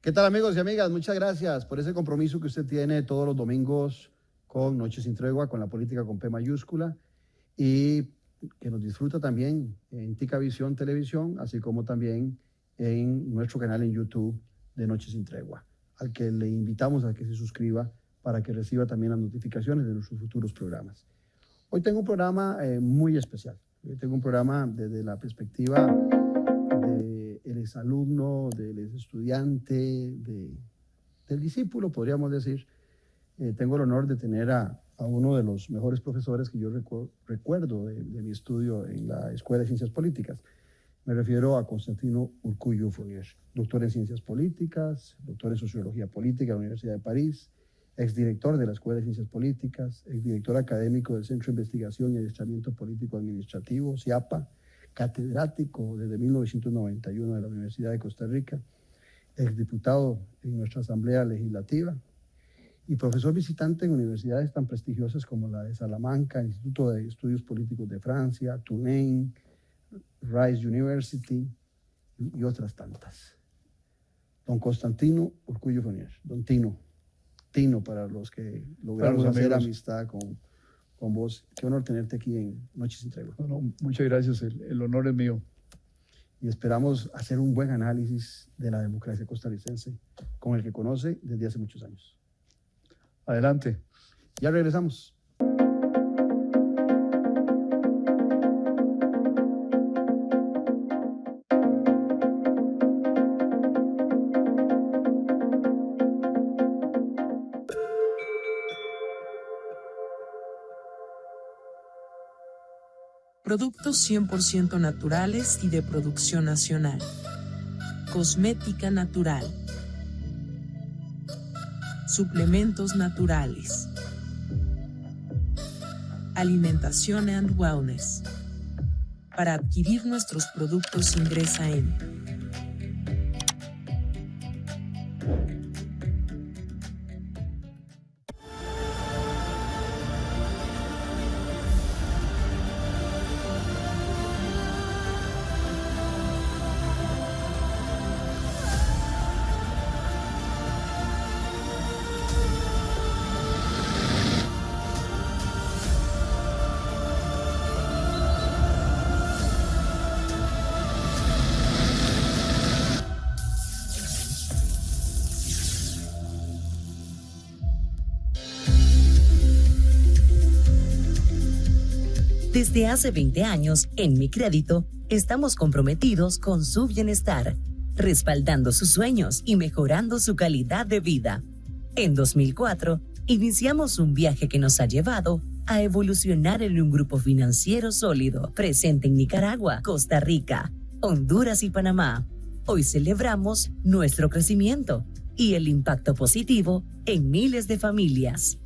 ¿Qué tal, amigos y amigas? Muchas gracias por ese compromiso que usted tiene todos los domingos con Noches sin Tregua, con la política con P mayúscula, y que nos disfruta también en Ticavisión Televisión, así como también en nuestro canal en YouTube de Noches sin Tregua, al que le invitamos a que se suscriba para que reciba también las notificaciones de nuestros futuros programas. Hoy tengo un programa muy especial. Hoy tengo un programa desde la perspectiva del exalumno, del estudiante, del discípulo, podríamos decir. Tengo el honor de tener a uno de los mejores profesores que yo recuerdo de mi estudio en la Escuela de Ciencias Políticas. Me refiero a Constantino Urkullu Fournier, doctor en Ciencias Políticas, doctor en Sociología Política de la Universidad de París, exdirector de la Escuela de Ciencias Políticas, exdirector académico del Centro de Investigación y Adiestramiento Político Administrativo, CIAPA, catedrático desde 1991 de la Universidad de Costa Rica, exdiputado en nuestra Asamblea Legislativa y profesor visitante en universidades tan prestigiosas como la de Salamanca, el Instituto de Estudios Políticos de Francia, Tulane, Rice University y otras tantas. Don Constantino Urkullu Fournier, don Tino para los que logramos hacer amistad con vos. Qué honor tenerte aquí en Noches sin Tregua. No, muchas gracias, el honor es mío. Y esperamos hacer un buen análisis de la democracia costarricense con el que conoce desde hace muchos años. Adelante. Ya regresamos. Productos 100% naturales y de producción nacional. Cosmética natural. Suplementos naturales. Alimentación and wellness. Para adquirir nuestros productos ingresa en Desde hace 20 años, en Mi Crédito, estamos comprometidos con su bienestar, respaldando sus sueños y mejorando su calidad de vida. En 2004, iniciamos un viaje que nos ha llevado a evolucionar en un grupo financiero sólido, presente en Nicaragua, Costa Rica, Honduras y Panamá. Hoy celebramos nuestro crecimiento y el impacto positivo en miles de familias.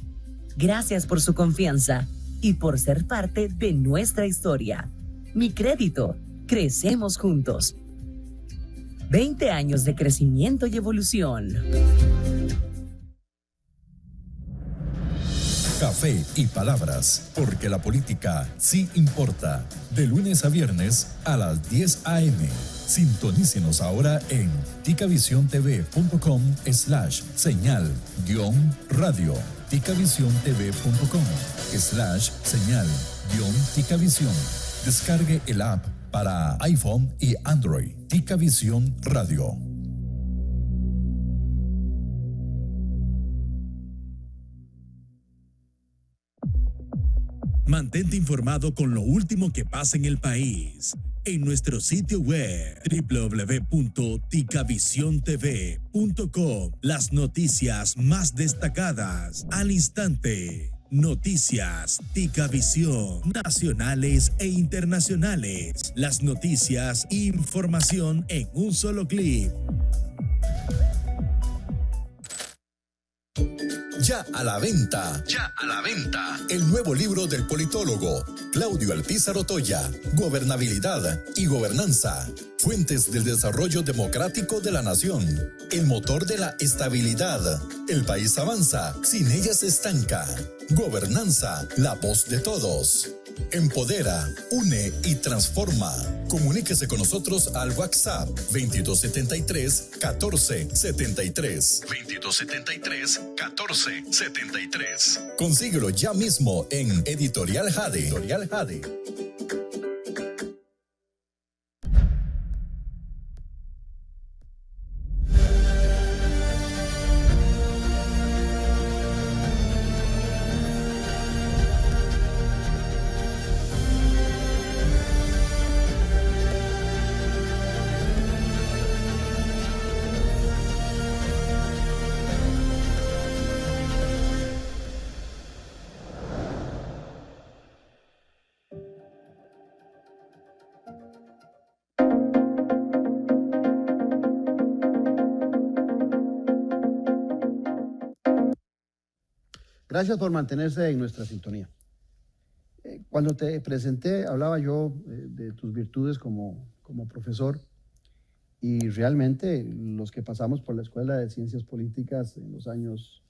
Gracias por su confianza y por ser parte de nuestra historia. Mi Crédito, crecemos juntos. 20 años de crecimiento y evolución. Café y palabras, porque la política sí importa. De lunes a viernes a las 10 a.m. Sintonícenos ahora en ticavisiontv.com/señal-radio. ticavisiontv.com/señal-ticavisión. Descargue el app para iPhone y Android. Ticavisión Radio. Mantente informado con lo último que pasa en el país en nuestro sitio web www.ticavisiontv.com. Las noticias más destacadas al instante. Noticias Ticavisión, nacionales e internacionales. Las noticias e información en un solo clic. Ya a la venta. El nuevo libro del politólogo Claudio Alpizar Otoya, Gobernabilidad y Gobernanza. Fuentes del desarrollo democrático de la nación. El motor de la estabilidad. El país avanza, sin ella se estanca. Gobernanza, la voz de todos. Empodera, une y transforma. Comuníquese con nosotros al WhatsApp 2273-1473. 2273-1473. Consíguelo ya mismo en Editorial Jade. Editorial Jade. Gracias por mantenerse en nuestra sintonía. Cuando te presenté, hablaba yo de tus virtudes como profesor, y realmente los que pasamos por la Escuela de Ciencias Políticas en los años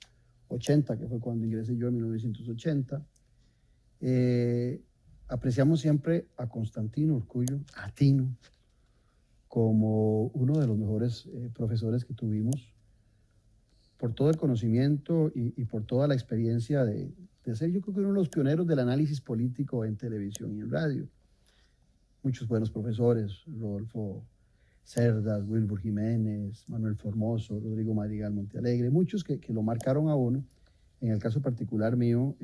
80, que fue cuando ingresé yo en 1980, apreciamos siempre a Constantino Urkullu, a Tino, como uno de los mejores profesores que tuvimos, por todo el conocimiento y por toda la experiencia de ser, yo creo que uno de los pioneros del análisis político en televisión y en radio. Muchos buenos profesores, Rodolfo Cerdas, Wilbur Jiménez, Manuel Formoso, Rodrigo Madrigal Montealegre, muchos que lo marcaron a uno. En el caso particular mío,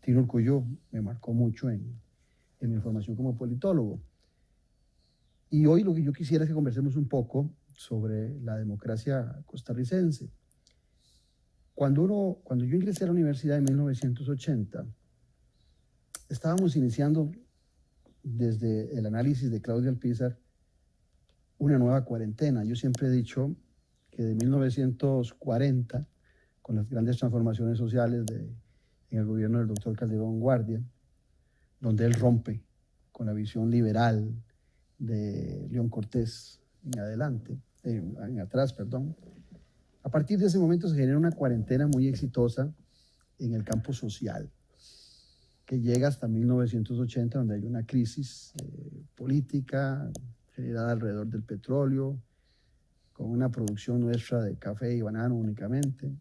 Tino Urkullu me marcó mucho en mi formación como politólogo. Y hoy lo que yo quisiera es que conversemos un poco sobre la democracia costarricense. Cuando yo ingresé a la universidad en 1980, estábamos iniciando desde el análisis de Claudio Alpizar una nueva cuarentena. Yo siempre he dicho que de 1940, con las grandes transformaciones sociales en el gobierno del doctor Calderón Guardia, donde él rompe con la visión liberal de León Cortés en atrás. A partir de ese momento se genera una cuarentena muy exitosa en el campo social, que llega hasta 1980, donde hay una crisis política generada alrededor del petróleo, con una producción nuestra de café y banano únicamente.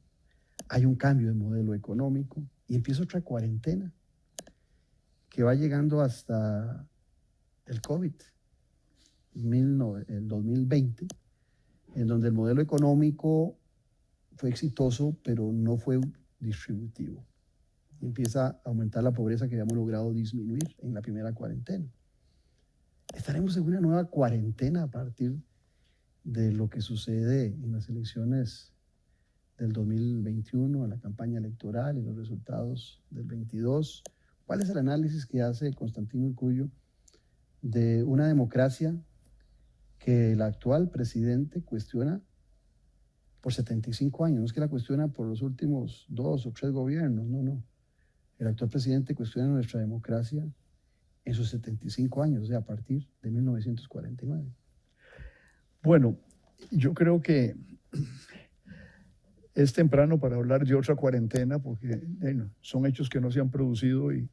Hay un cambio de modelo económico y empieza otra cuarentena que va llegando hasta el COVID, el 2020, en donde el modelo económico fue exitoso, pero no fue distributivo. Empieza a aumentar la pobreza que habíamos logrado disminuir en la primera cuarentena. Estaremos en una nueva cuarentena a partir de lo que sucede en las elecciones del 2021, en la campaña electoral y los resultados del 22. ¿Cuál es el análisis que hace Constantino Urkullu de una democracia que el actual presidente cuestiona por 75 años? No es que la cuestiona por los últimos 2 o 3 gobiernos, no. El actual presidente cuestiona nuestra democracia en sus 75 años, o sea, a partir de 1949. Bueno, yo creo que es temprano para hablar de otra cuarentena porque son hechos que no se han producido y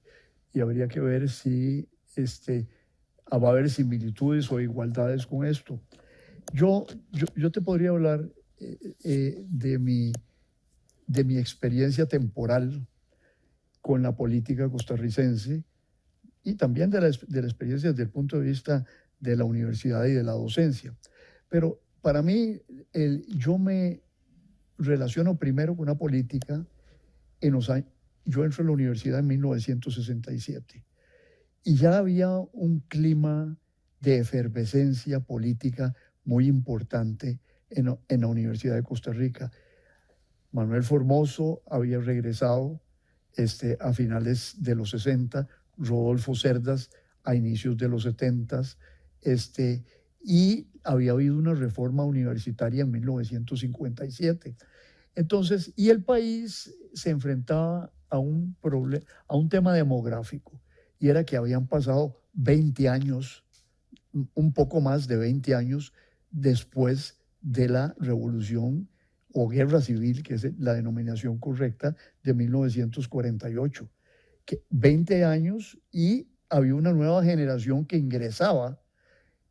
habría que ver si va a haber similitudes o igualdades con esto. Yo te podría hablar de mi experiencia temporal con la política costarricense y también de la experiencia desde el punto de vista de la universidad y de la docencia. Pero para mí, yo me relaciono primero con una política yo entro a la universidad en 1967 y ya había un clima de efervescencia política muy importante en la Universidad de Costa Rica. Manuel Formoso había regresado a finales de los 60, Rodolfo Cerdas a inicios de los 70, y había habido una reforma universitaria en 1957. Entonces, y el país se enfrentaba a un tema demográfico, y era que habían pasado 20 años, un poco más de 20 años después de la revolución o guerra civil, que es la denominación correcta, de 1948. 20 años y había una nueva generación que ingresaba,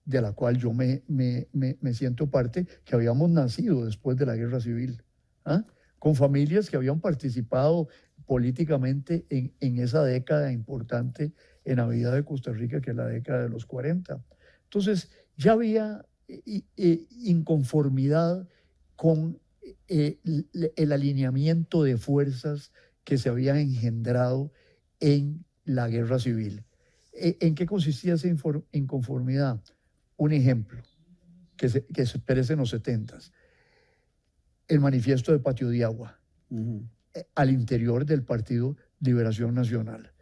de la cual yo me siento parte, que habíamos nacido después de la Guerra Civil, ¿ah? Con familias que habían participado políticamente en esa década importante en la vida de Costa Rica, que es la década de los 40. Entonces, ya había inconformidad con el alineamiento de fuerzas que se habían engendrado en la Guerra Civil. ¿En qué consistía esa inconformidad? Un ejemplo que se expresa en los 70s. El manifiesto de Patio de Agua, al interior del Partido Liberación Nacional.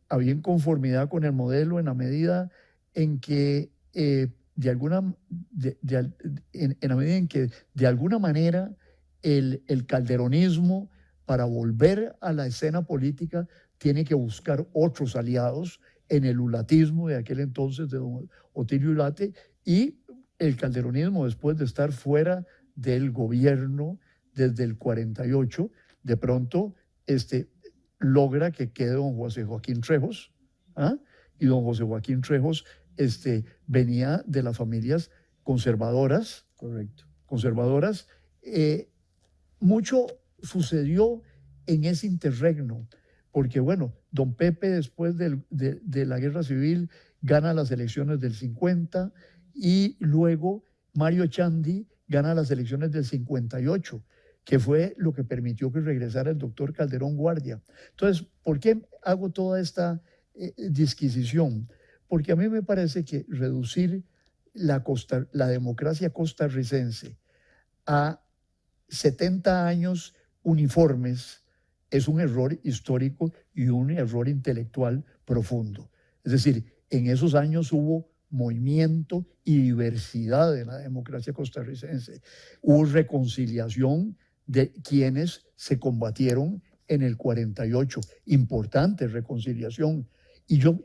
Había inconformidad con el modelo en la medida en que en la medida en que de alguna manera el calderonismo, para volver a la escena política, tiene que buscar otros aliados en el ulatismo de aquel entonces de don Otilio Ulate, y el calderonismo, después de estar fuera del gobierno desde el 48, de pronto logra que quede don José Joaquín Trejos, ¿ah? Y don José Joaquín Trejos venía de las familias conservadoras. Correcto. Conservadoras. Mucho sucedió en ese interregno, porque bueno, don Pepe después de la Guerra Civil gana las elecciones del 50 y luego Mario Echandi gana las elecciones del 58, que fue lo que permitió que regresara el doctor Calderón Guardia. Entonces, ¿por qué hago toda esta disquisición? Porque a mí me parece que reducir la democracia costarricense a 70 años uniformes es un error histórico y un error intelectual profundo. Es decir, en esos años hubo movimiento y diversidad en la democracia costarricense. Hubo reconciliación de quienes se combatieron en el 48, importante reconciliación. Y yo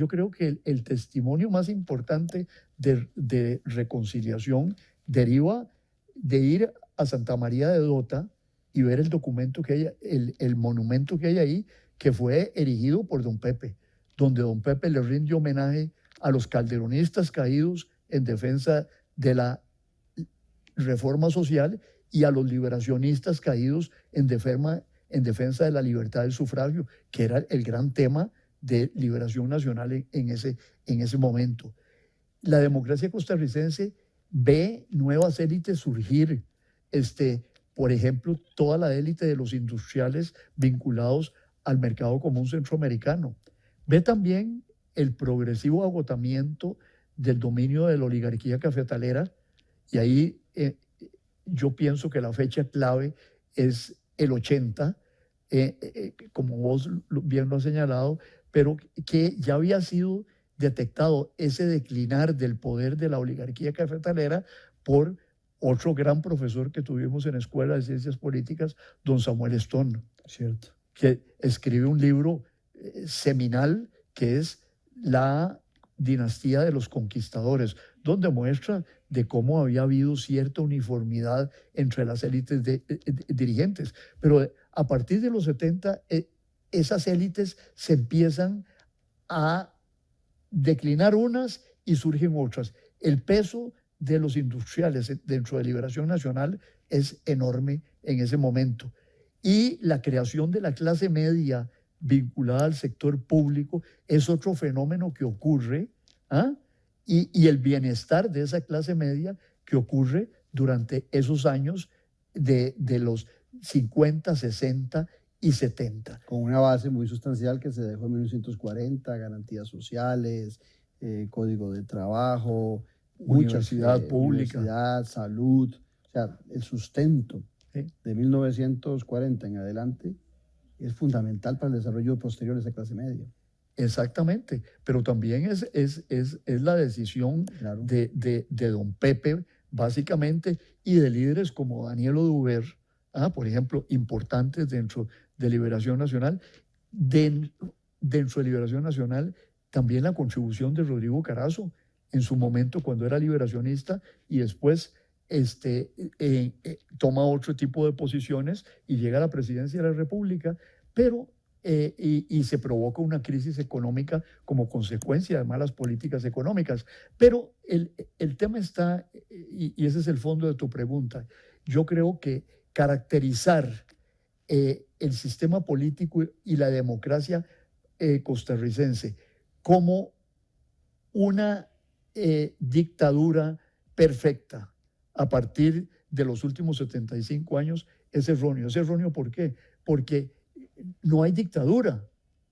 creo que el testimonio más importante de reconciliación deriva de ir a Santa María de Dota y ver el documento que hay, el monumento que hay ahí, que fue erigido por don Pepe, donde don Pepe le rinde homenaje a los calderonistas caídos en defensa de la reforma social y a los liberacionistas caídos en defensa de la libertad del sufragio, que era el gran tema de liberación nacional en ese momento. La democracia costarricense ve nuevas élites surgir, por ejemplo, toda la élite de los industriales vinculados al mercado común centroamericano. Ve también el progresivo agotamiento del dominio de la oligarquía cafetalera, y ahí yo pienso que la fecha clave es el 80, como vos bien lo has señalado, pero que ya había sido detectado ese declinar del poder de la oligarquía cafetalera por otro gran profesor que tuvimos en la Escuela de Ciencias Políticas, don Samuel Stone, Cierto. que escribe un libro seminal que es La dinastía de los conquistadores, donde muestra de cómo había habido cierta uniformidad entre las élites dirigentes. Pero a partir de los 70, esas élites se empiezan a declinar unas y surgen otras. El peso de los industriales dentro de Liberación Nacional es enorme en ese momento. Y la creación de la clase media vinculada al sector público es otro fenómeno que ocurre, ¿ah? Y el bienestar de esa clase media que ocurre durante esos años de los 50, 60 y 70. Con una base muy sustancial que se dejó en 1940, garantías sociales, código de trabajo, universidad pública, universidad, salud, o sea, el sustento de 1940 en adelante es fundamental para el desarrollo posterior de esa clase media. Exactamente, pero también es la decisión, claro, de don Pepe, básicamente, y de líderes como Daniel Oduber, por ejemplo, importantes dentro de Liberación Nacional. Dentro de Liberación Nacional, también la contribución de Rodrigo Carazo, en su momento cuando era liberacionista, y después toma otro tipo de posiciones y llega a la presidencia de la República, pero y se provoca una crisis económica como consecuencia de malas políticas económicas. Pero el tema está, y ese es el fondo de tu pregunta, yo creo que caracterizar el sistema político y la democracia costarricense como una dictadura perfecta a partir de los últimos 75 años es erróneo. ¿Es erróneo por qué? Porque no hay dictadura.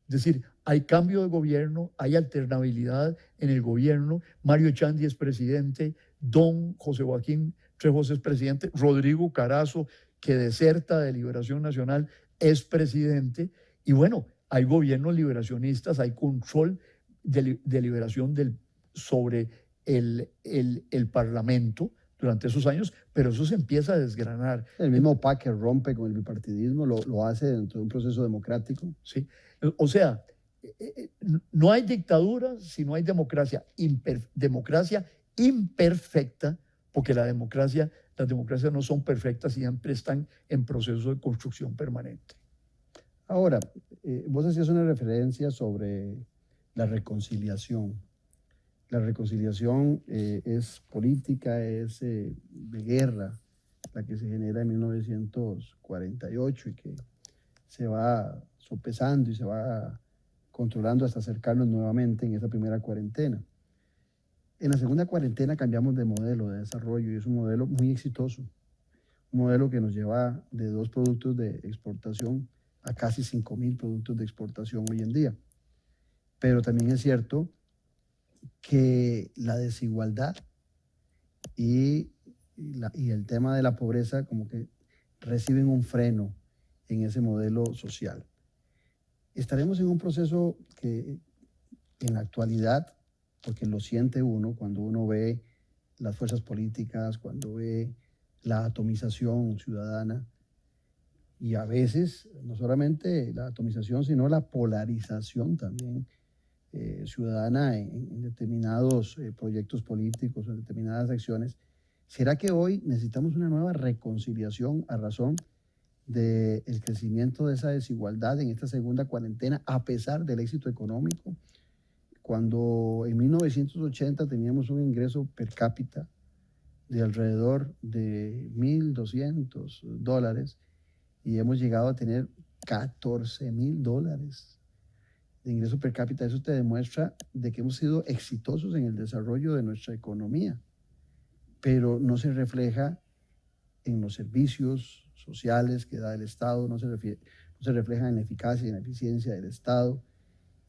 Es decir, hay cambio de gobierno, hay alternabilidad en el gobierno. Mario Echandi es presidente, don José Joaquín Trejos es presidente, Rodrigo Carazo, que deserta de Liberación Nacional, es presidente. Y bueno, hay gobiernos liberacionistas, hay control de liberación sobre el Parlamento durante esos años, pero eso se empieza a desgranar. El mismo PAC que rompe con el bipartidismo lo hace dentro de un proceso democrático. Sí. O sea, no hay dictadura si no hay democracia. Democracia imperfecta, porque las democracias no son perfectas, siempre están en proceso de construcción permanente. Ahora, vos hacías una referencia sobre la reconciliación. La reconciliación es política, es de guerra, la que se genera en 1948 y que se va sopesando y se va controlando hasta acercarnos nuevamente en esa primera cuarentena. En la segunda cuarentena cambiamos de modelo de desarrollo y es un modelo muy exitoso, un modelo que nos lleva de 2 productos de exportación a casi 5.000 productos de exportación hoy en día. Pero también es cierto que la desigualdad y el tema de la pobreza como que reciben un freno en ese modelo social. Estaremos en un proceso que en la actualidad, porque lo siente uno cuando uno ve las fuerzas políticas, cuando ve la atomización ciudadana, y a veces no solamente la atomización, sino la polarización también ciudadana en determinados proyectos políticos, en determinadas acciones. ¿Será que hoy necesitamos una nueva reconciliación a razón del crecimiento de esa desigualdad en esta segunda cuarentena, a pesar del éxito económico? Cuando en 1980 teníamos un ingreso per cápita de alrededor de $1,200 y hemos llegado a tener $14,000 de ingreso per cápita. Eso te demuestra de que hemos sido exitosos en el desarrollo de nuestra economía, pero no se refleja en los servicios sociales que da el Estado, no se refleja en la eficacia y en la eficiencia del Estado.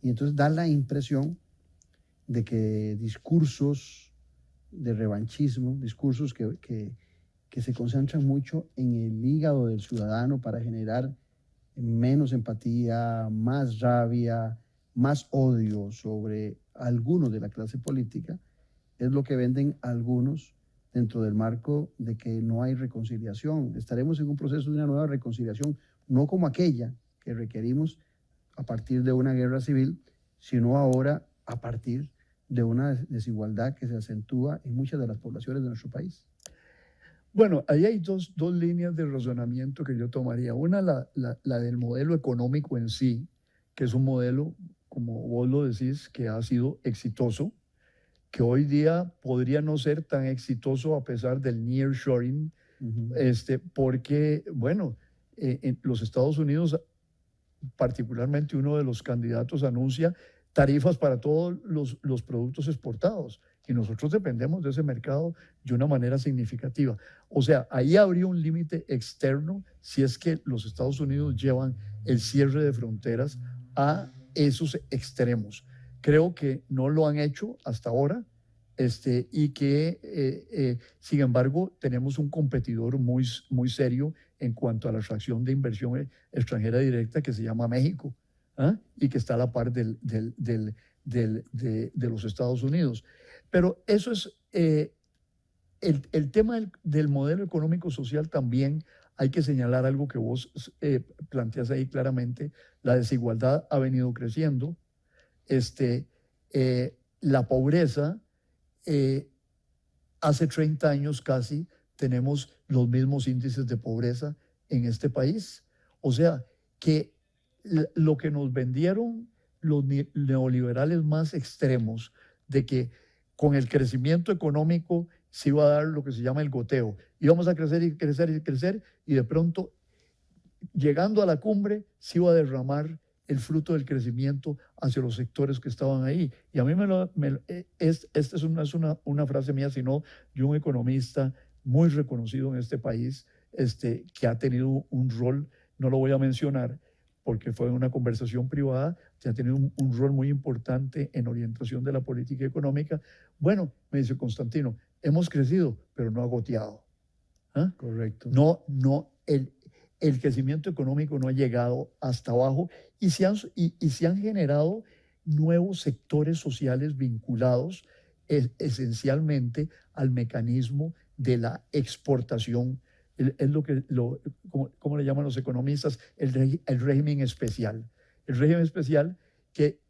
Y entonces da la impresión de que discursos de revanchismo, discursos que se concentran mucho en el hígado del ciudadano para generar menos empatía, más rabia, más odio sobre algunos de la clase política, es lo que venden algunos dentro del marco de que no hay reconciliación. Estaremos en un proceso de una nueva reconciliación, no como aquella que requerimos a partir de una guerra civil, sino ahora a partir de una desigualdad que se acentúa en muchas de las poblaciones de nuestro país. Bueno, ahí hay dos líneas de razonamiento que yo tomaría. Una, la del modelo económico en sí, que es un modelo, como vos lo decís, que ha sido exitoso, que hoy día podría no ser tan exitoso a pesar del nearshoring, porque, bueno, en los Estados Unidos, particularmente uno de los candidatos anuncia tarifas para todos los productos exportados y nosotros dependemos de ese mercado de una manera significativa. O sea, ahí habría un límite externo si es que los Estados Unidos llevan el cierre de fronteras a esos extremos. Creo que no lo han hecho hasta ahora y que, sin embargo, tenemos un competidor muy, muy serio en cuanto a la atracción de inversión extranjera directa que se llama México. Y que está a la par de los Estados Unidos. Pero eso es el tema del modelo económico social. También hay que señalar algo que vos planteas ahí claramente. La desigualdad ha venido creciendo. La pobreza, hace 30 años casi tenemos los mismos índices de pobreza en este país. O sea que lo que nos vendieron los neoliberales más extremos, de que con el crecimiento económico se iba a dar lo que se llama el goteo. Íbamos a crecer y crecer y crecer, y de pronto, llegando a la cumbre, se iba a derramar el fruto del crecimiento hacia los sectores que estaban ahí. Y a mí esta es una frase mía, sino de un economista muy reconocido en este país, que ha tenido un rol, no lo voy a mencionar porque fue una conversación privada, que ha tenido un rol muy importante en orientación de la política económica. Bueno, me dice Constantino, hemos crecido, pero no ha goteado. ¿Ah? Correcto. No, el crecimiento económico no ha llegado hasta abajo, y se han generado nuevos sectores sociales vinculados esencialmente al mecanismo de la exportación. Es como le llaman los economistas, el régimen especial. El régimen especial, que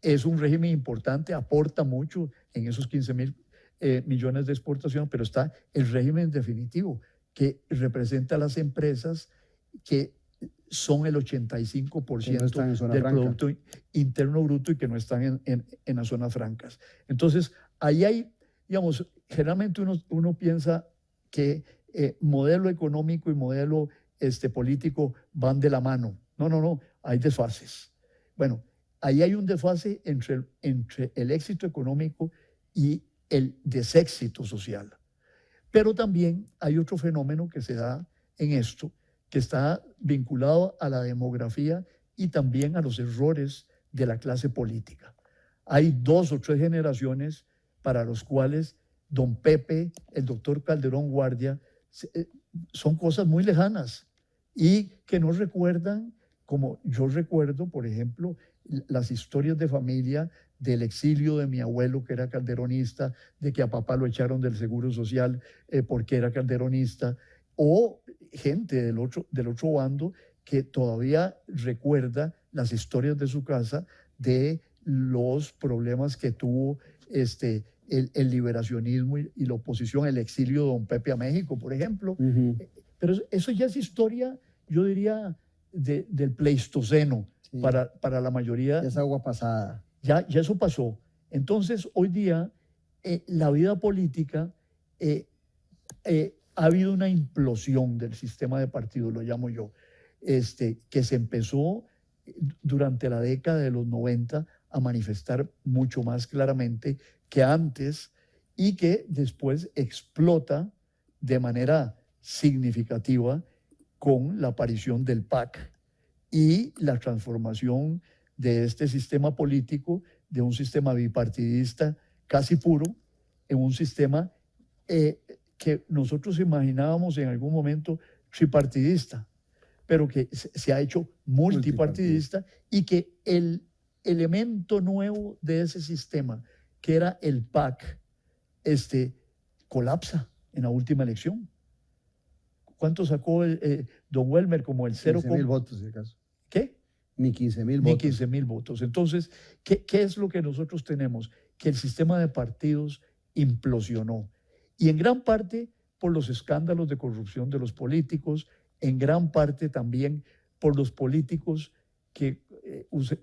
es un régimen importante, aporta mucho en esos 15.000 millones de exportación, pero está el régimen definitivo, que representa a las empresas que son el 85% del Producto Interno Bruto y que no están en las zonas francas. Entonces, ahí hay, digamos, generalmente uno piensa que modelo económico y modelo político van de la mano. No, hay desfases. Bueno, ahí hay un desfase entre el éxito económico y el deséxito social. Pero también hay otro fenómeno que se da en esto, que está vinculado a la demografía y también a los errores de la clase política. Hay 2 o 3 generaciones para los cuales don Pepe, el doctor Calderón Guardia, son cosas muy lejanas y que no recuerdan, como yo recuerdo, por ejemplo, las historias de familia del exilio de mi abuelo, que era calderonista, de que a papá lo echaron del Seguro Social porque era calderonista, o gente del otro bando que todavía recuerda las historias de su casa, de los problemas que tuvo el liberacionismo y la oposición, el exilio de don Pepe a México, por ejemplo. Pero eso ya es historia, yo diría, del Pleistoceno, sí, para la mayoría. Ya es agua pasada. Ya eso pasó. Entonces, hoy día, la vida política, ha habido una implosión del sistema de partidos, lo llamo yo, que se empezó durante la década de los 90 a manifestar mucho más claramente que antes, y que después explota de manera significativa con la aparición del PAC y la transformación de este sistema político, de un sistema bipartidista casi puro, en un sistema que nosotros imaginábamos en algún momento tripartidista, pero que se ha hecho multipartidista, y que el elemento nuevo de ese sistema, que era el PAC, colapsa en la última elección. ¿Cuánto sacó don Welmer? Como el 15.000 votos, si acaso. ¿Qué? Ni 15.000 Ni votos. 15.000 votos. Entonces, ¿qué es lo que nosotros tenemos? Que el sistema de partidos implosionó. Y en gran parte por los escándalos de corrupción de los políticos, en gran parte también por los políticos que,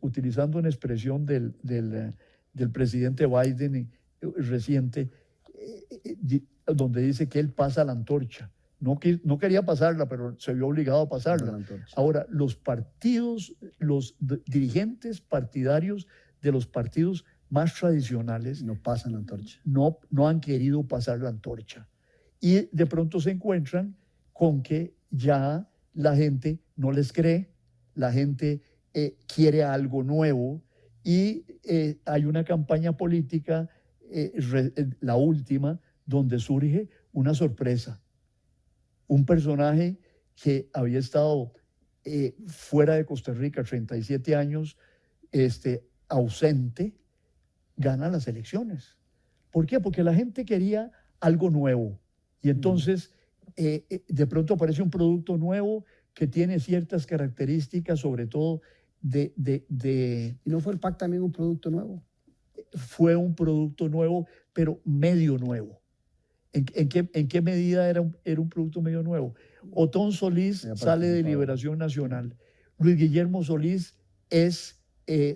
utilizando una expresión del presidente Biden reciente, donde dice que él pasa la antorcha. No quería pasarla, pero se vio obligado a pasarla. Ahora, los partidos, los dirigentes partidarios de los partidos más tradicionales no pasan la antorcha. No han querido pasar la antorcha. Y de pronto se encuentran con que ya la gente no les cree, la gente quiere algo nuevo, y hay una campaña política, la última, donde surge una sorpresa. Un personaje que había estado fuera de Costa Rica 37 años, ausente, gana las elecciones. ¿Por qué? Porque la gente quería algo nuevo. Y entonces, de pronto aparece un producto nuevo que tiene ciertas características, sobre todo ¿Y no fue el PAC también un producto nuevo? Fue un producto nuevo, pero medio nuevo. ¿En qué medida era un producto medio nuevo? Otón Solís sale de Liberación Nacional. Luis Guillermo Solís es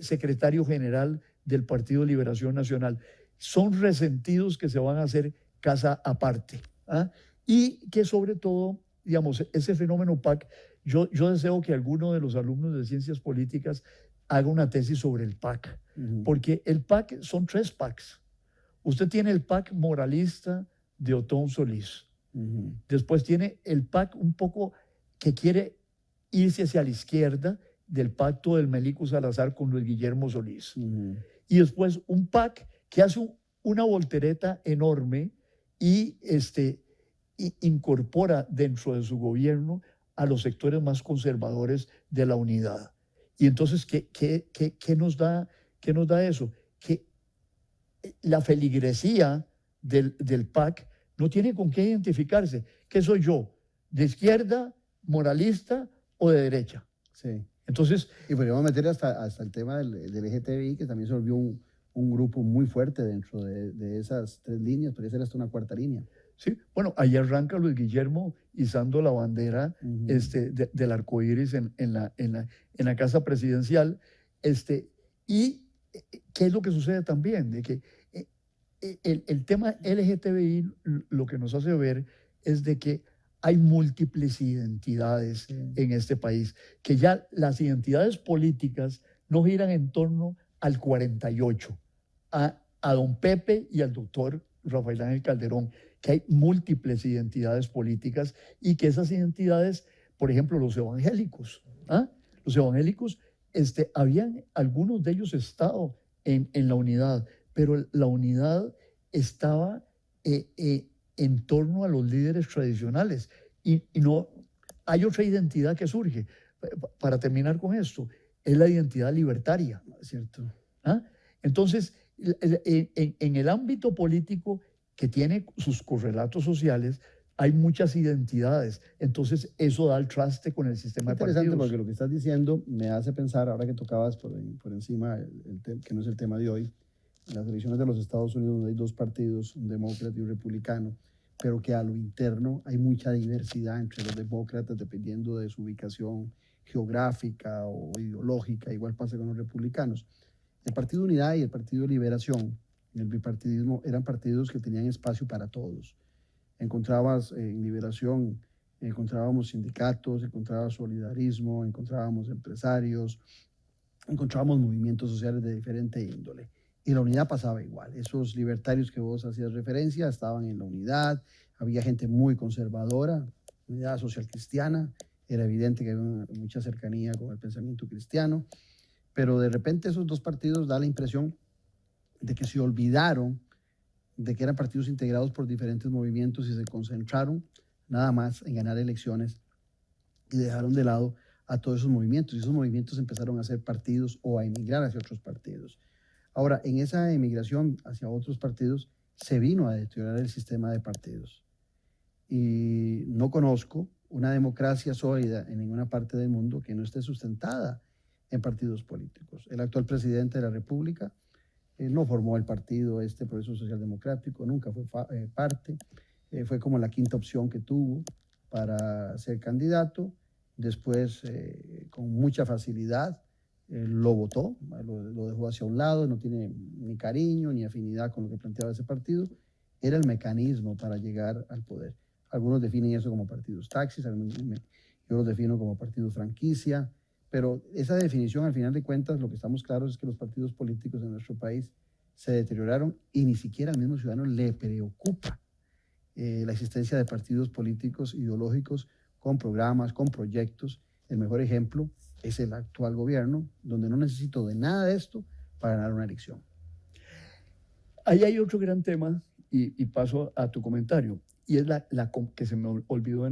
secretario general del Partido Liberación Nacional. Son resentidos que se van a hacer casa aparte. ¿Ah? Y que sobre todo, digamos, ese fenómeno PAC, yo deseo que alguno de los alumnos de ciencias políticas haga una tesis sobre el PAC, porque el PAC son 3 PACs. Usted tiene el PAC moralista de Otón Solís. Después tiene el PAC un poco que quiere irse hacia la izquierda del pacto del Melico Salazar con Luis Guillermo Solís. Y después un PAC que hace una voltereta enorme y incorpora dentro de su gobierno a los sectores más conservadores de la unidad. Y entonces, ¿qué nos da eso? Que la feligresía del PAC no tiene con qué identificarse. ¿Qué soy yo? ¿De izquierda, moralista o de derecha? Sí. Entonces, y podríamos meter hasta el tema del LGTBI, que también se volvió un grupo muy fuerte dentro de esas 3 líneas, podría ser hasta una 4ª línea. Sí, bueno, ahí arranca Luis Guillermo izando la bandera del arco iris en la casa presidencial. Y ¿qué es lo que sucede también? De que el tema LGTBI lo que nos hace ver es de que hay múltiples identidades en este país, que ya las identidades políticas no giran en torno al 48, a don Pepe y al doctor Rafael Ángel Calderón, que hay múltiples identidades políticas y que esas identidades, por ejemplo, los evangélicos, habían algunos de ellos estado en la unidad, pero la unidad estaba en torno a los líderes tradicionales y no hay otra identidad que surge. Para terminar con esto, es la identidad libertaria, ¿cierto? Entonces, en el ámbito político que tiene sus correlatos sociales, hay muchas identidades. Entonces, eso da el traste con el sistema de partidos. Interesante, porque lo que estás diciendo me hace pensar, ahora que tocabas por encima, que no es el tema de hoy, en las elecciones de los Estados Unidos, donde hay 2 partidos, un demócrata y un republicano, pero que a lo interno hay mucha diversidad entre los demócratas dependiendo de su ubicación geográfica o ideológica. Igual pasa con los republicanos. El Partido Unidad y el Partido Liberación, el bipartidismo, eran partidos que tenían espacio para todos. Encontrabas en Liberación, encontrábamos sindicatos, encontrábamos solidarismo, encontrábamos empresarios, encontrábamos movimientos sociales de diferente índole. Y la unidad pasaba igual. Esos libertarios que vos hacías referencia estaban en la unidad, había gente muy conservadora, unidad social cristiana, era evidente que había mucha cercanía con el pensamiento cristiano, pero de repente esos 2 partidos da la impresión de que se olvidaron de que eran partidos integrados por diferentes movimientos y se concentraron nada más en ganar elecciones y dejaron de lado a todos esos movimientos. Y esos movimientos empezaron a ser partidos o a emigrar hacia otros partidos. Ahora, en esa emigración hacia otros partidos se vino a deteriorar el sistema de partidos. Y no conozco una democracia sólida en ninguna parte del mundo que no esté sustentada en partidos políticos. El actual presidente de la República no formó el partido Progreso Social Democrático, nunca fue parte, fue como la 5ª opción que tuvo para ser candidato. Después, con mucha facilidad, lo votó, lo dejó hacia un lado, no tiene ni cariño ni afinidad con lo que planteaba ese partido. Era el mecanismo para llegar al poder. Algunos definen eso como partidos taxis, yo lo defino como partido franquicia, pero esa definición, al final de cuentas, lo que estamos claros es que los partidos políticos en nuestro país se deterioraron y ni siquiera al mismo ciudadano le preocupa la existencia de partidos políticos ideológicos con programas, con proyectos. El mejor ejemplo es el actual gobierno, donde no necesito de nada de esto para ganar una elección. Ahí hay otro gran tema, y paso a tu comentario, y es la que se me olvidó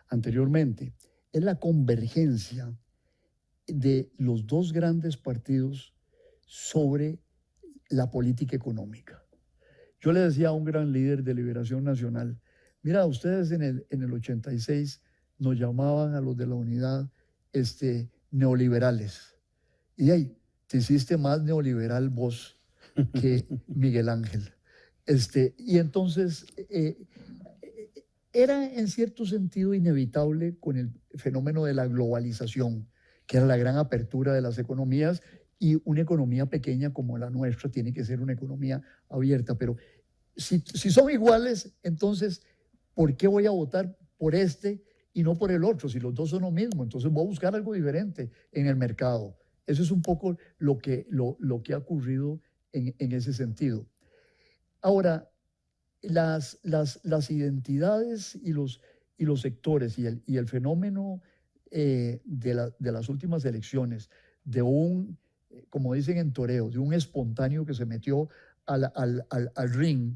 anteriormente, es la convergencia de los 2 grandes partidos sobre la política económica. Yo le decía a un gran líder de Liberación Nacional, mira, ustedes en el 86 nos llamaban a los de la unidad neoliberales. Y ahí, te hiciste más neoliberal vos que Miguel Ángel. Y entonces, era en cierto sentido inevitable con el fenómeno de la globalización, que era la gran apertura de las economías, y una economía pequeña como la nuestra tiene que ser una economía abierta. Pero si son iguales, entonces, ¿por qué voy a votar por este y no por el otro? Si los dos son lo mismo, entonces voy a buscar algo diferente en el mercado. Eso es un poco lo que ha ocurrido en ese sentido. Ahora, las identidades y los sectores y el fenómeno de las últimas elecciones, de como dicen en toreo, de un espontáneo que se metió al ring,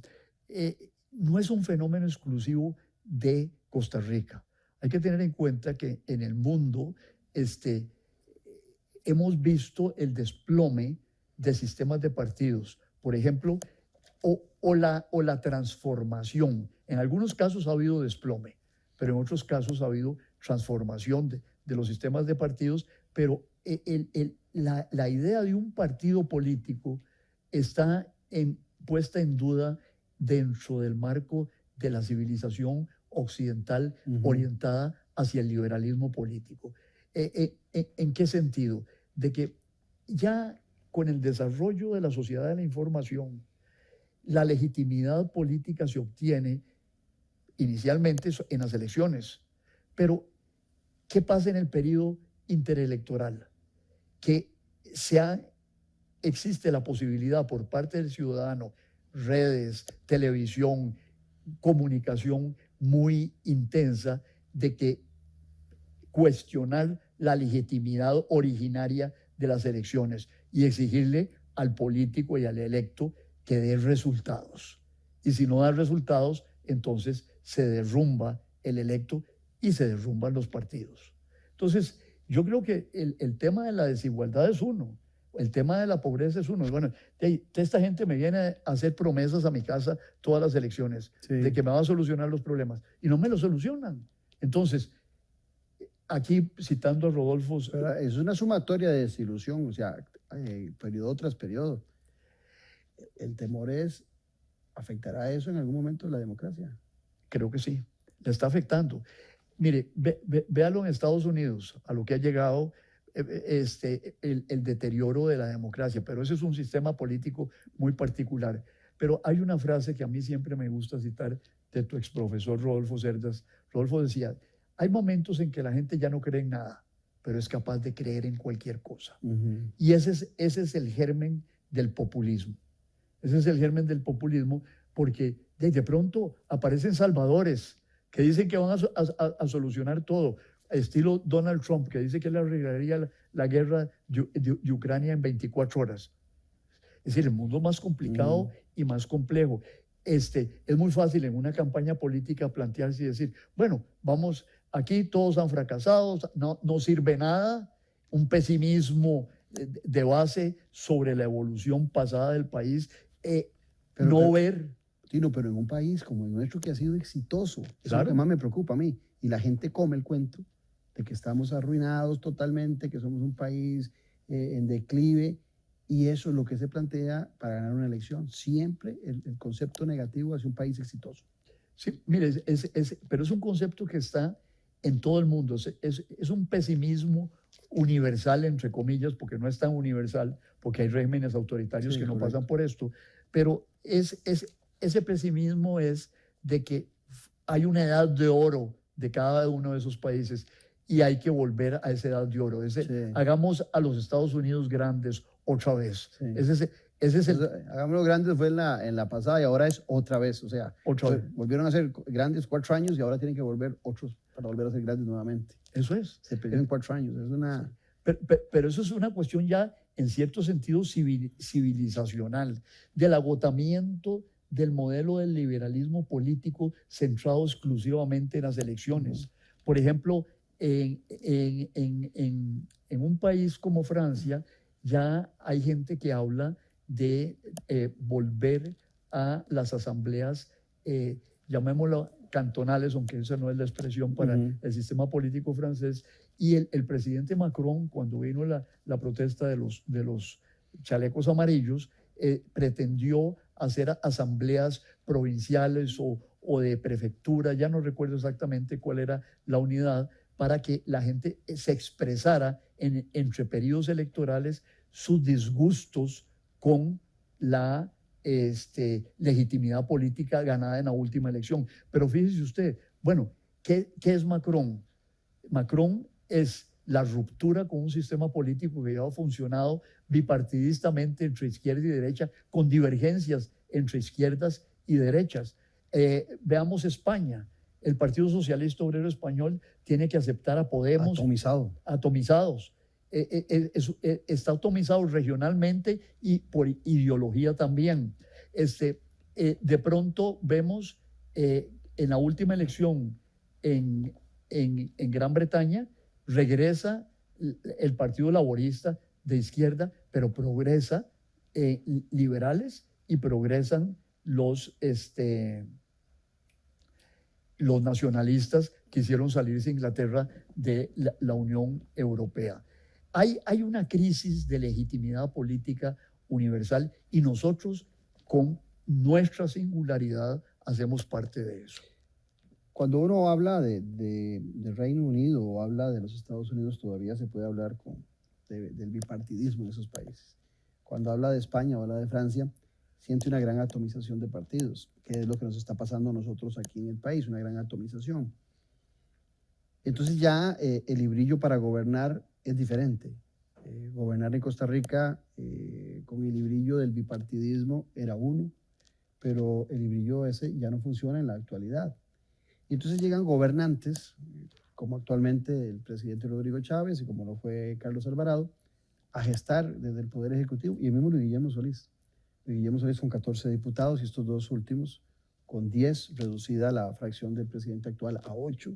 no es un fenómeno exclusivo de Costa Rica. Hay que tener en cuenta que en el mundo hemos visto el desplome de sistemas de partidos. Por ejemplo, o la transformación. En algunos casos ha habido desplome, pero en otros casos ha habido transformación de los sistemas de partidos, pero la idea de un partido político está puesta en duda dentro del marco de la civilización occidental orientada hacia el liberalismo político. ¿En qué sentido? De que ya con el desarrollo de la sociedad de la información, la legitimidad política se obtiene inicialmente en las elecciones. Pero, ¿qué pasa en el periodo interelectoral? Que existe la posibilidad por parte del ciudadano, redes, televisión, comunicación muy intensa, de que cuestionar la legitimidad originaria de las elecciones y exigirle al político y al electo que dé resultados. Y si no da resultados, entonces se derrumba el electo y se derrumban los partidos. Entonces, yo creo que el tema de la desigualdad es uno, el tema de la pobreza es uno. Bueno, esta gente me viene a hacer promesas a mi casa todas las elecciones, sí, de que me va a solucionar los problemas, y no me lo solucionan. Entonces, aquí citando a Rodolfo... Pero es una sumatoria de desilusión, o sea, periodo tras periodo. El temor es, ¿afectará eso en algún momento la democracia? Creo que sí, le está afectando. Mire, véalo en Estados Unidos, a lo que ha llegado el deterioro de la democracia, pero ese es un sistema político muy particular. Pero hay una frase que a mí siempre me gusta citar de tu exprofesor Rodolfo Cerdas. Rodolfo decía, hay momentos en que la gente ya no cree en nada, pero es capaz de creer en cualquier cosa. Y ese es el germen del populismo. Ese es el germen del populismo, porque de pronto aparecen salvadores que dicen que van a solucionar todo, estilo Donald Trump, que dice que le arreglaría la guerra de Ucrania en 24 horas. Es decir, el mundo más complicado y más complejo. Es muy fácil en una campaña política plantearse y decir, bueno, vamos, aquí todos han fracasado, no sirve nada, un pesimismo de base sobre la evolución pasada del país, Tino, pero en un país como el nuestro que ha sido exitoso, eso es claro, lo que más me preocupa a mí, y la gente come el cuento de que estamos arruinados totalmente, que somos un país en declive, y eso es lo que se plantea para ganar una elección, siempre el concepto negativo hacia un país exitoso. Sí, mire, pero es un concepto que está en todo el mundo, es un pesimismo universal, entre comillas, porque no es tan universal, porque hay regímenes autoritarios que no pasan por esto, pero ese pesimismo es de que hay una edad de oro de cada uno de esos países y hay que volver a esa edad de oro. Hagamos a los Estados Unidos grandes otra vez. Sí. Ese es el... Hagámoslo grandes fue en la pasada y ahora es otra vez. O sea, volvieron a ser grandes 4 años y ahora tienen que volver otros para volver a ser grandes nuevamente. Eso es. Se perdieron 4 años. Es una... Pero eso es una cuestión ya en cierto sentido civilizacional, del agotamiento del modelo del liberalismo político centrado exclusivamente en las elecciones. Por ejemplo, en un país como Francia ya hay gente que habla de volver a las asambleas, llamémoslo cantonales, aunque esa no es la expresión para el sistema político francés. Y el presidente Macron, cuando vino la protesta de los chalecos amarillos, pretendió hacer asambleas provinciales o o de prefectura, ya no recuerdo exactamente cuál era la unidad, para que la gente se expresara entre periodos electorales sus disgustos con la legitimidad política ganada en la última elección. Pero fíjese usted, bueno, ¿qué es Macron? Macron es la ruptura con un sistema político que había funcionado bipartidistamente entre izquierda y derecha, con divergencias entre izquierdas y derechas. Veamos España. El Partido Socialista Obrero Español tiene que aceptar a Podemos atomizados. Está atomizado regionalmente y por ideología también. De pronto vemos en la última elección en Gran Bretaña, regresa el Partido Laborista de izquierda, pero progresa liberales y progresan los nacionalistas que quisieron salirse de Inglaterra de la Unión Europea. Hay una crisis de legitimidad política universal y nosotros con nuestra singularidad hacemos parte de eso. Cuando uno habla del Reino Unido o habla de los Estados Unidos, todavía se puede hablar del bipartidismo en esos países. Cuando habla de España o habla de Francia, siente una gran atomización de partidos, que es lo que nos está pasando a nosotros aquí en el país, una gran atomización. Entonces ya el librillo para gobernar es diferente. Gobernar en Costa Rica con el librillo del bipartidismo era uno, pero el librillo ese ya no funciona en la actualidad. Y entonces llegan gobernantes, como actualmente el presidente Rodrigo Chávez y como lo fue Carlos Alvarado, a gestar desde el Poder Ejecutivo, y el mismo Luis Guillermo Solís. Luis Guillermo Solís con 14 diputados y estos dos últimos con 10, reducida la fracción del presidente actual a 8.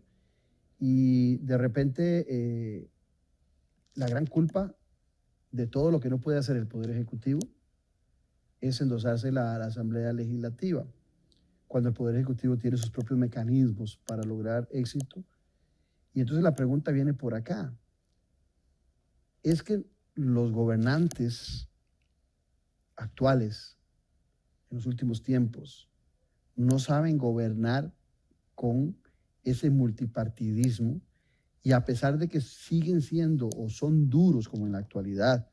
Y de repente la gran culpa de todo lo que no puede hacer el Poder Ejecutivo es endosarse la Asamblea Legislativa, cuando el Poder Ejecutivo tiene sus propios mecanismos para lograr éxito. Y entonces la pregunta viene por acá. ¿Es que los gobernantes actuales en los últimos tiempos no saben gobernar con ese multipartidismo, y a pesar de que siguen siendo o son duros como en la actualidad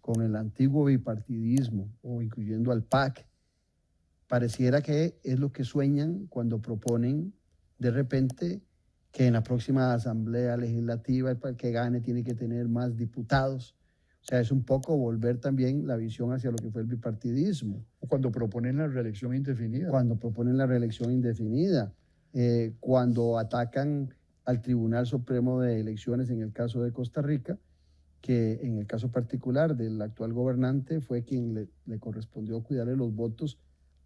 con el antiguo bipartidismo o incluyendo al PAC, pareciera que es lo que sueñan cuando proponen de repente que en la próxima Asamblea Legislativa el que gane tiene que tener más diputados? O sea, es un poco volver también la visión hacia lo que fue el bipartidismo. Cuando proponen la reelección indefinida. Cuando proponen la reelección indefinida. Cuando atacan al Tribunal Supremo de Elecciones en el caso de Costa Rica, que en el caso particular del actual gobernante fue quien le correspondió cuidarle los votos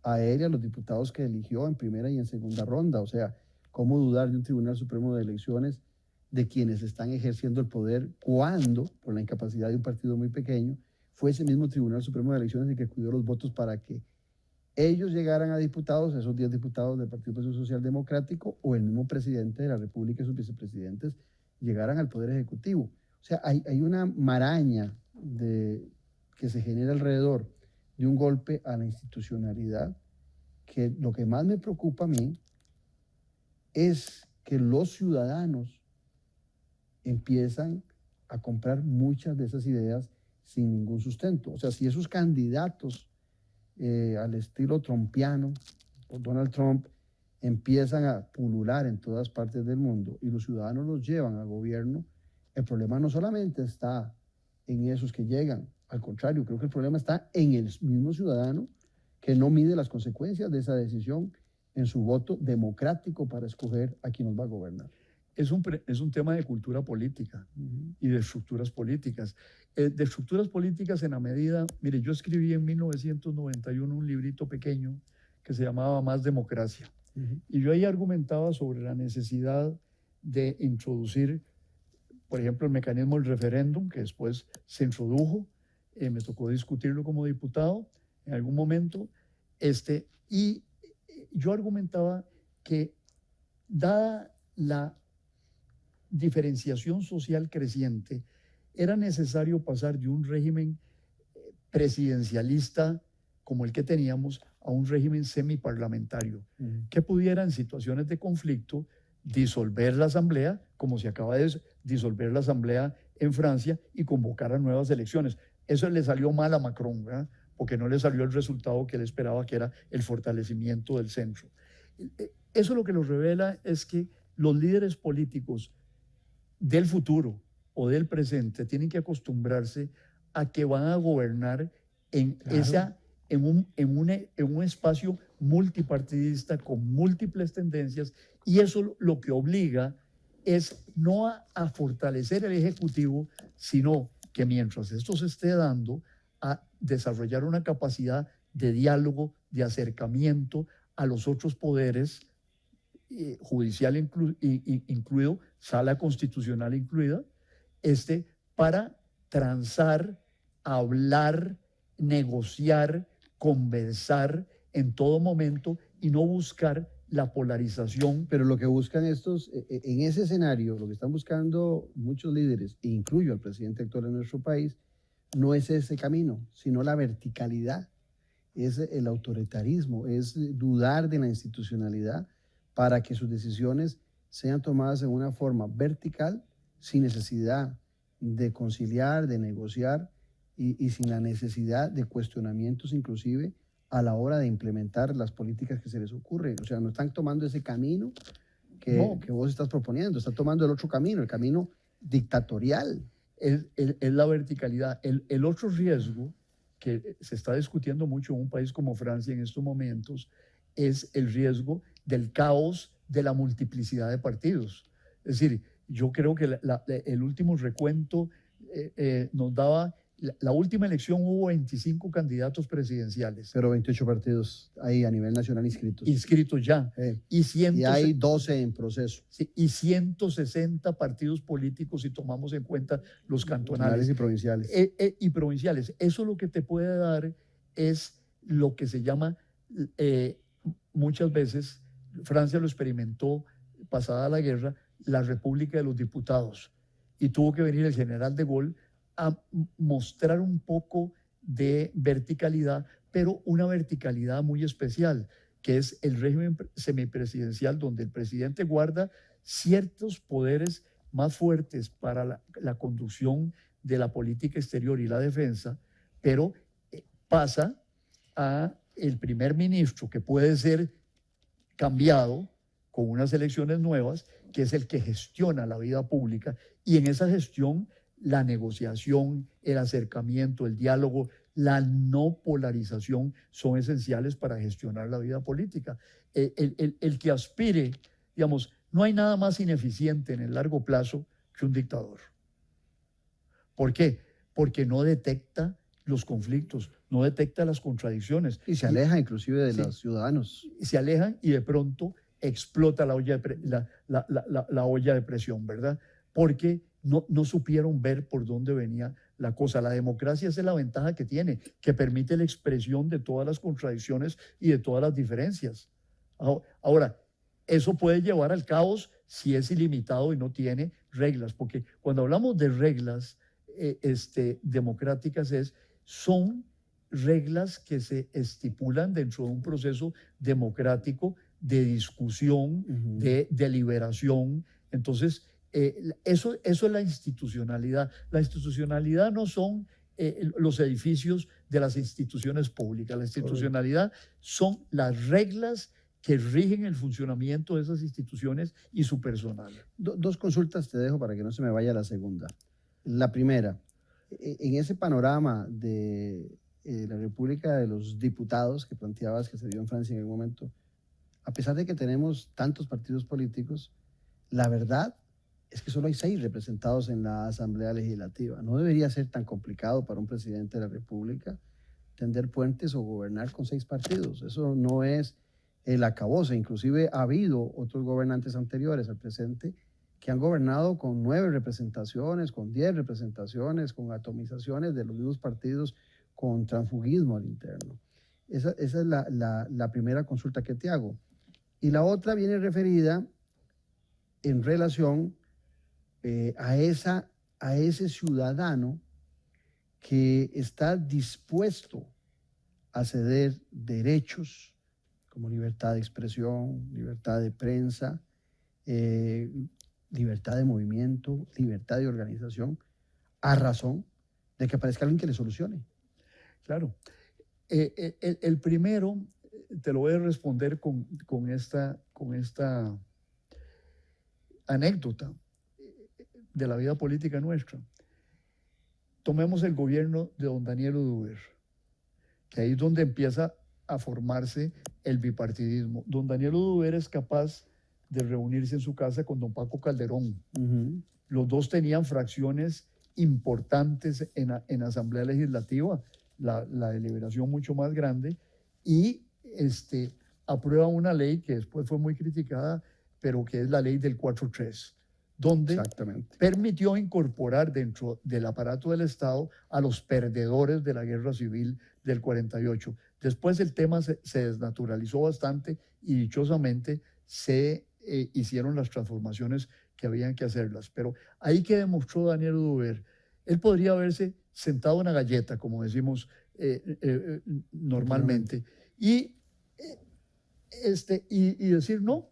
a él y a los diputados que eligió en primera y en segunda ronda. O sea, ¿cómo dudar de un Tribunal Supremo de Elecciones de quienes están ejerciendo el poder cuando, por la incapacidad de un partido muy pequeño, fue ese mismo Tribunal Supremo de Elecciones el que cuidó los votos para que ellos llegaran a diputados, esos 10 diputados del Partido Social Democrático, o el mismo presidente de la República y sus vicepresidentes llegaran al Poder Ejecutivo? O sea, hay una maraña que se genera alrededor de un golpe a la institucionalidad, que lo que más me preocupa a mí es que los ciudadanos empiezan a comprar muchas de esas ideas sin ningún sustento. O sea, si esos candidatos al estilo trumpiano, o Donald Trump, empiezan a pulular en todas partes del mundo y los ciudadanos los llevan al gobierno, el problema no solamente está en esos que llegan, al contrario, creo que el problema está en el mismo ciudadano que no mide las consecuencias de esa decisión en su voto democrático para escoger a quien nos va a gobernar. Es un tema de cultura política y de estructuras políticas. De estructuras políticas en la medida, mire, yo escribí en 1991 un librito pequeño que se llamaba Más Democracia. Y yo ahí argumentaba sobre la necesidad de introducir, por ejemplo, el mecanismo del referéndum, que después se introdujo, me tocó discutirlo como diputado en algún momento, y yo argumentaba que dada la diferenciación social creciente, era necesario pasar de un régimen presidencialista como el que teníamos a un régimen semiparlamentario, que pudiera en situaciones de conflicto disolver la asamblea, como se acaba de disolver la asamblea en Francia, y convocar a nuevas elecciones. Eso le salió mal a Macron, ¿verdad? Porque no le salió el resultado que él esperaba, que era el fortalecimiento del centro. Eso lo que nos revela es que los líderes políticos del futuro o del presente tienen que acostumbrarse a que van a gobernar en, Claro. en un espacio multipartidista con múltiples tendencias, y eso lo que obliga es no a fortalecer el Ejecutivo, sino que mientras esto se esté dando, a desarrollar una capacidad de diálogo, de acercamiento a los otros poderes, judicial incluido, sala constitucional incluida, para transar, hablar, negociar, conversar en todo momento y no buscar la polarización. Pero lo que buscan estos, en ese escenario, lo que están buscando muchos líderes, e incluyo al presidente actual de nuestro país, no es ese camino, sino la verticalidad, es el autoritarismo, es dudar de la institucionalidad para que sus decisiones sean tomadas en una forma vertical, sin necesidad de conciliar, de negociar y sin la necesidad de cuestionamientos inclusive a la hora de implementar las políticas que se les ocurren. O sea, no están tomando ese camino que vos estás proponiendo, están tomando el otro camino, el camino dictatorial. Es la verticalidad. El otro riesgo que se está discutiendo mucho en un país como Francia en estos momentos es el riesgo del caos de la multiplicidad de partidos. Es decir, yo creo que el último recuento nos daba, la última elección hubo 25 candidatos presidenciales. Pero 28 partidos ahí a nivel nacional inscritos. Inscritos ya. Y hay 12 en proceso. Sí, y 160 partidos políticos si tomamos en cuenta los cantonales. Y provinciales. Y provinciales. Eso lo que te puede dar es lo que se llama, muchas veces, Francia lo experimentó pasada la guerra, la República de los Diputados. Y tuvo que venir el general de Gaulle a mostrar un poco de verticalidad, pero una verticalidad muy especial, que es el régimen semipresidencial, donde el presidente guarda ciertos poderes más fuertes para la conducción de la política exterior y la defensa, pero pasa a el primer ministro, que puede ser cambiado con unas elecciones nuevas, que es el que gestiona la vida pública, y en esa gestión la negociación, el acercamiento, el diálogo, la no polarización son esenciales para gestionar la vida política. El que aspire, digamos, no hay nada más ineficiente en el largo plazo que un dictador. ¿Por qué? Porque no detecta los conflictos, no detecta las contradicciones. Y se aleja inclusive de los ciudadanos. Se alejan y de pronto explota la olla de presión, ¿verdad? Porque no supieron ver por dónde venía la cosa. La democracia es la ventaja que tiene, que permite la expresión de todas las contradicciones y de todas las diferencias. Ahora, eso puede llevar al caos si es ilimitado y no tiene reglas, porque cuando hablamos de reglas democráticas son reglas que se estipulan dentro de un proceso democrático de discusión, de deliberación. Entonces, eso es la institucionalidad. La institucionalidad no son los edificios de las instituciones públicas. La institucionalidad son las reglas que rigen el funcionamiento de esas instituciones y su personal. Dos consultas te dejo para que no se me vaya la segunda. La primera, en ese panorama de la República de los Diputados que planteabas que se dio en Francia en algún momento, a pesar de que tenemos tantos partidos políticos, la verdad es que solo hay 6 representados en la Asamblea Legislativa. No debería ser tan complicado para un presidente de la República tender puentes o gobernar con 6 partidos. Eso no es el acabose. Inclusive ha habido otros gobernantes anteriores al presente que han gobernado con 9 representaciones, con 10 representaciones, con atomizaciones de los mismos partidos, con transfugismo al interno. Esa es la primera consulta que te hago. Y la otra viene referida en relación a ese ciudadano que está dispuesto a ceder derechos como libertad de expresión, libertad de prensa, libertad de movimiento, libertad de organización, a razón de que aparezca alguien que le solucione. Claro. El primero, te lo voy a responder con esta anécdota de la vida política nuestra. Tomemos el gobierno de don Daniel Oduber, que ahí es donde empieza a formarse el bipartidismo. Don Daniel Oduber es capaz de reunirse en su casa con don Paco Calderón. Los dos tenían fracciones importantes en Asamblea Legislativa, la deliberación mucho más grande, y aprueba una ley que después fue muy criticada, pero que es la ley del 4-3, donde permitió incorporar dentro del aparato del Estado a los perdedores de la guerra civil del 48. Después el tema se desnaturalizó bastante y dichosamente se hicieron las transformaciones que habían que hacerlas. Pero ahí que demostró Daniel Oduber, él podría haberse sentado en una galleta, como decimos normalmente, y decir no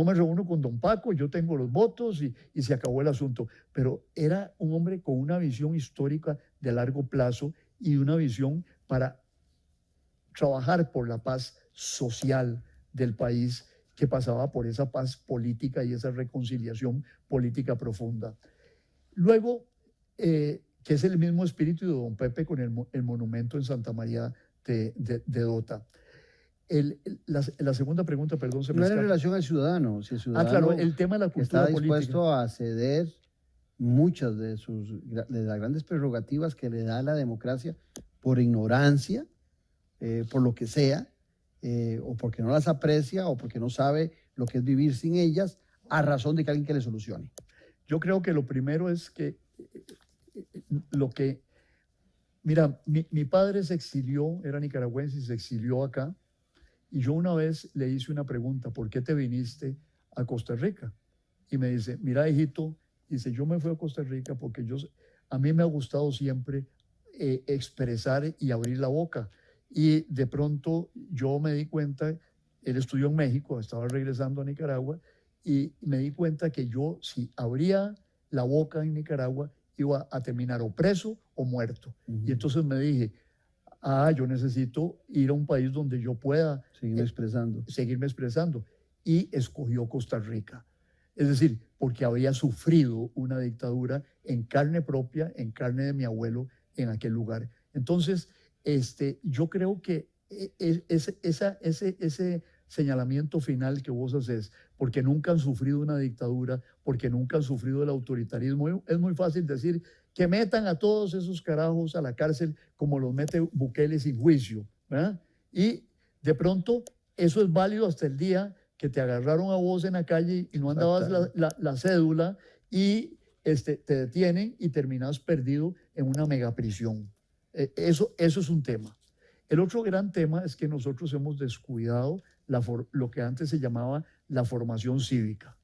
me reúno con don Paco, yo tengo los votos y se acabó el asunto. Pero era un hombre con una visión histórica de largo plazo y una visión para trabajar por la paz social del país, que pasaba por esa paz política y esa reconciliación política profunda. Luego, que es el mismo espíritu de don Pepe con el monumento en Santa María de Dota. La segunda pregunta, perdón, se me escapa. No en relación al ciudadano. Si el ciudadano claro, el tema de la cultura está dispuesto política a ceder muchas de las grandes prerrogativas que le da la democracia por ignorancia, por lo que sea, o porque no las aprecia, o porque no sabe lo que es vivir sin ellas, a razón de que alguien que le solucione. Yo creo que lo primero es que mira, mi padre se exilió, era nicaragüense y se exilió acá, y yo una vez le hice una pregunta: ¿por qué te viniste a Costa Rica? Y me dice: mira, hijito, dice, yo me fui a Costa Rica porque a mí me ha gustado siempre expresar y abrir la boca. Y de pronto yo me di cuenta, él estudió en México, estaba regresando a Nicaragua, y me di cuenta que yo, si abría la boca en Nicaragua, iba a terminar o preso o muerto. Y entonces me dije, yo necesito ir a un país donde yo pueda seguirme expresando. Y escogió Costa Rica. Es decir, porque había sufrido una dictadura en carne propia, en carne de mi abuelo, en aquel lugar. Entonces, yo creo que ese señalamiento final que vos haces, porque nunca han sufrido una dictadura, porque nunca han sufrido el autoritarismo, es muy fácil decir que metan a todos esos carajos a la cárcel como los mete Bukele sin juicio, ¿verdad? Y de pronto eso es válido hasta el día que te agarraron a vos en la calle y no andabas la cédula y te detienen y terminas perdido en una megaprisión. Eso es un tema. El otro gran tema es que nosotros hemos descuidado lo que antes se llamaba la formación cívica,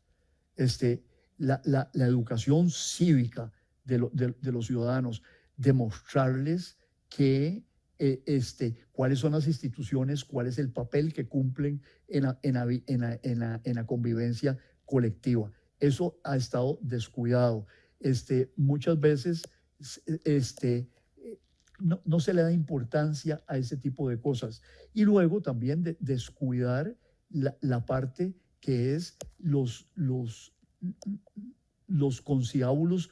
la educación cívica de los ciudadanos, demostrarles que cuáles son las instituciones, cuál es el papel que cumplen en la convivencia colectiva. Eso ha estado descuidado. Muchas veces no se le da importancia a ese tipo de cosas. Y luego también descuidar la parte que es los conciliábulos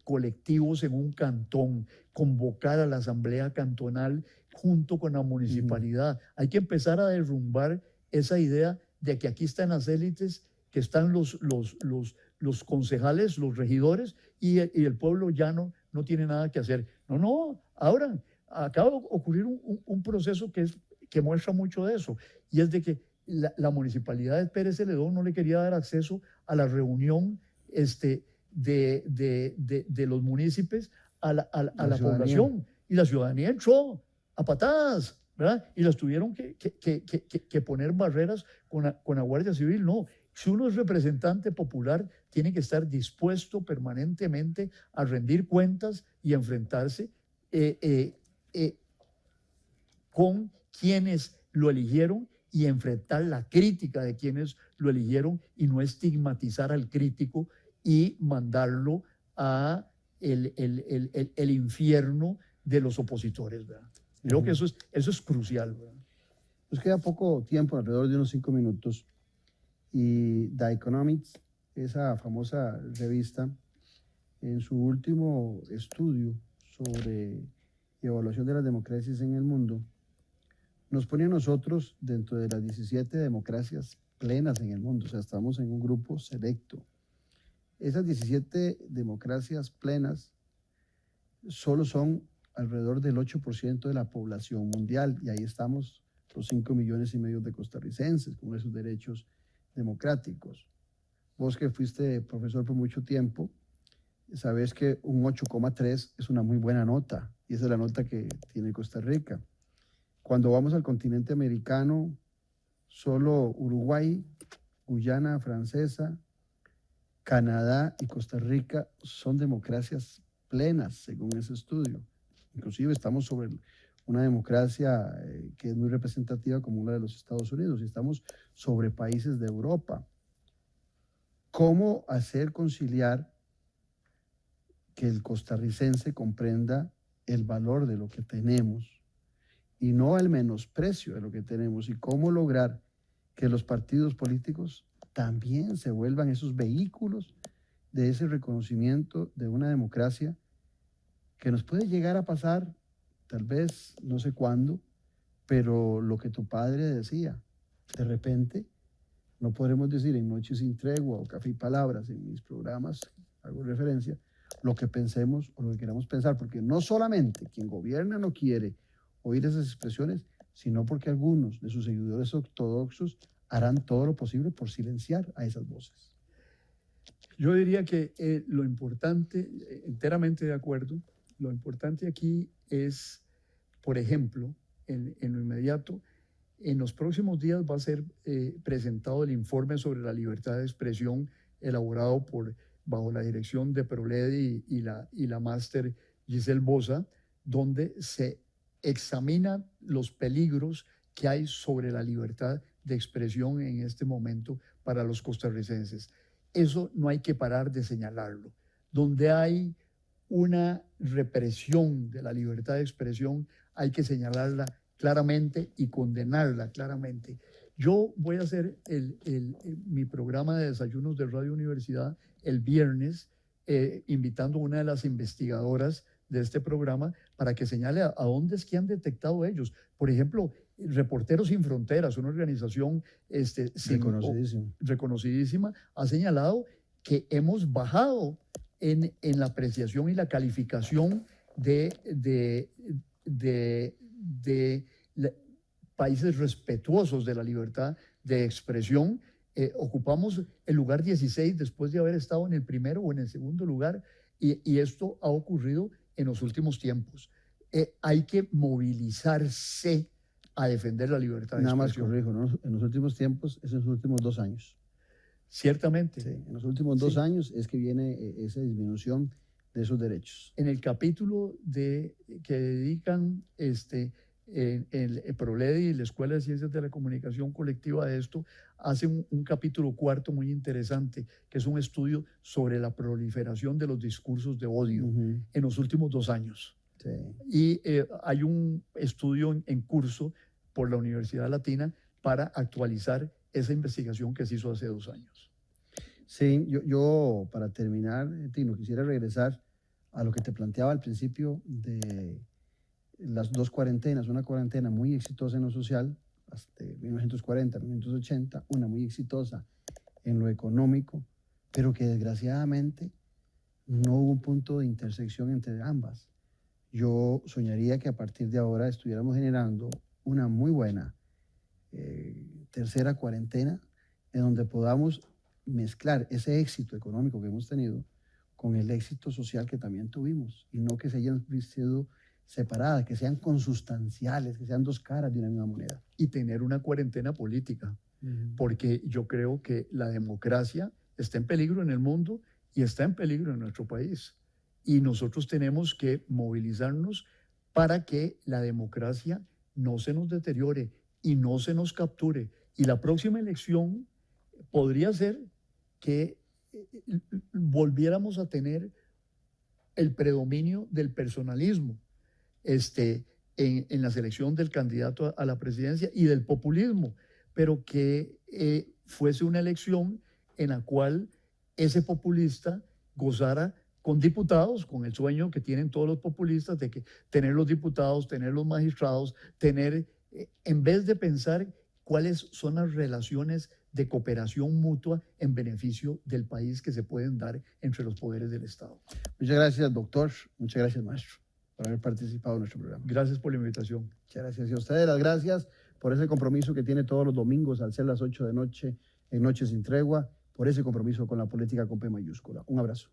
colectivos en un cantón, convocar a la asamblea cantonal junto con la municipalidad. Hay que empezar a derrumbar esa idea de que aquí están las élites, que están los concejales, los regidores, y el pueblo llano no tiene nada que hacer. No, ahora acaba de ocurrir un proceso que muestra mucho de eso, y es de que la municipalidad de Pérez Celedón no le quería dar acceso a la reunión de los municipios a la población, y la ciudadanía entró a patadas, ¿verdad? Y las tuvieron que poner barreras con la Guardia Civil. No, si uno es representante popular, tiene que estar dispuesto permanentemente a rendir cuentas y a enfrentarse con quienes lo eligieron y enfrentar la crítica de quienes lo eligieron y no estigmatizar al crítico y mandarlo a el infierno de los opositores, ¿verdad? Creo que eso es crucial, ¿verdad? Nos queda poco tiempo, alrededor de unos 5 minutos, y The Economics, esa famosa revista, en su último estudio sobre evaluación de las democracias en el mundo, nos pone a nosotros dentro de las 17 democracias plenas en el mundo, o sea, estamos en un grupo selecto. Esas 17 democracias plenas solo son alrededor del 8% de la población mundial, y ahí estamos los 5,5 millones de costarricenses con esos derechos democráticos. Vos que fuiste profesor por mucho tiempo, sabes que un 8,3 es una muy buena nota, y esa es la nota que tiene Costa Rica. Cuando vamos al continente americano, solo Uruguay, Guyana Francesa, Canadá y Costa Rica son democracias plenas, según ese estudio. Inclusive estamos sobre una democracia que es muy representativa como la de los Estados Unidos, y estamos sobre países de Europa. ¿Cómo hacer conciliar que el costarricense comprenda el valor de lo que tenemos y no el menosprecio de lo que tenemos? ¿Y cómo lograr que los partidos políticos también se vuelvan esos vehículos de ese reconocimiento de una democracia que nos puede llegar a pasar, tal vez no sé cuándo, pero lo que tu padre decía, de repente no podremos decir en Noche sin Tregua o Café y Palabras, en mis programas hago referencia, lo que pensemos o lo que queramos pensar, porque no solamente quien gobierna no quiere oír esas expresiones, sino porque algunos de sus seguidores ortodoxos harán todo lo posible por silenciar a esas voces. Yo diría que lo importante, enteramente de acuerdo, lo importante aquí es, por ejemplo, en lo inmediato, en los próximos días va a ser presentado el informe sobre la libertad de expresión elaborado bajo la dirección de Proledi y la máster Giselle Bosa, donde se examinan los peligros que hay sobre la libertad de expresión en este momento para los costarricenses. Eso no hay que parar de señalarlo. Donde hay una represión de la libertad de expresión, hay que señalarla claramente y condenarla claramente. Yo voy a hacer mi programa de desayunos de Radio Universidad el viernes, invitando a una de las investigadoras de este programa para que señale a dónde es que han detectado ellos. Por ejemplo, Reporteros Sin Fronteras, una organización reconocidísima, ha señalado que hemos bajado en la apreciación y la calificación de países respetuosos de la libertad de expresión. Ocupamos el lugar 16 después de haber estado en el primero o en el segundo lugar, y esto ha ocurrido en los últimos tiempos. Hay que movilizarse a defender la libertad de expresión. Nada más corrijo, ¿no? En los últimos tiempos es en los últimos 2 años. Ciertamente. Sí, en los últimos 2 años es que viene esa disminución de esos derechos. En el capítulo que dedican el Proledi y la Escuela de Ciencias de la Comunicación Colectiva de esto, hace un capítulo 4 muy interesante, que es un estudio sobre la proliferación de los discursos de odio en los últimos 2 años. Sí. Y hay un estudio en curso por la Universidad Latina para actualizar esa investigación que se hizo hace 2 años. Sí, yo para terminar, Tino, quisiera regresar a lo que te planteaba al principio de las 2 cuarentenas, una cuarentena muy exitosa en lo social, hasta 1940, 1980, una muy exitosa en lo económico, pero que desgraciadamente no hubo un punto de intersección entre ambas. Yo soñaría que a partir de ahora estuviéramos generando una muy buena tercera cuarentena en donde podamos mezclar ese éxito económico que hemos tenido con el éxito social que también tuvimos, y no que se hayan sido separadas, que sean consustanciales, que sean 2 caras de una misma moneda. Y tener una cuarentena política, porque yo creo que la democracia está en peligro en el mundo y está en peligro en nuestro país. Y nosotros tenemos que movilizarnos para que la democracia no se nos deteriore y no se nos capture. Y la próxima elección podría ser que volviéramos a tener el predominio del personalismo en la selección del candidato a la presidencia y del populismo, pero que fuese una elección en la cual ese populista gozara con diputados, con el sueño que tienen todos los populistas de que tener los diputados, tener los magistrados, tener, en vez de pensar cuáles son las relaciones de cooperación mutua en beneficio del país que se pueden dar entre los poderes del Estado. Muchas gracias, doctor. Muchas gracias, maestro, por haber participado en nuestro programa. Gracias por la invitación. Muchas gracias. Y a ustedes las gracias por ese compromiso que tiene todos los domingos al ser las 8 de noche en Noche Sin Tregua, por ese compromiso con la política con P mayúscula. Un abrazo.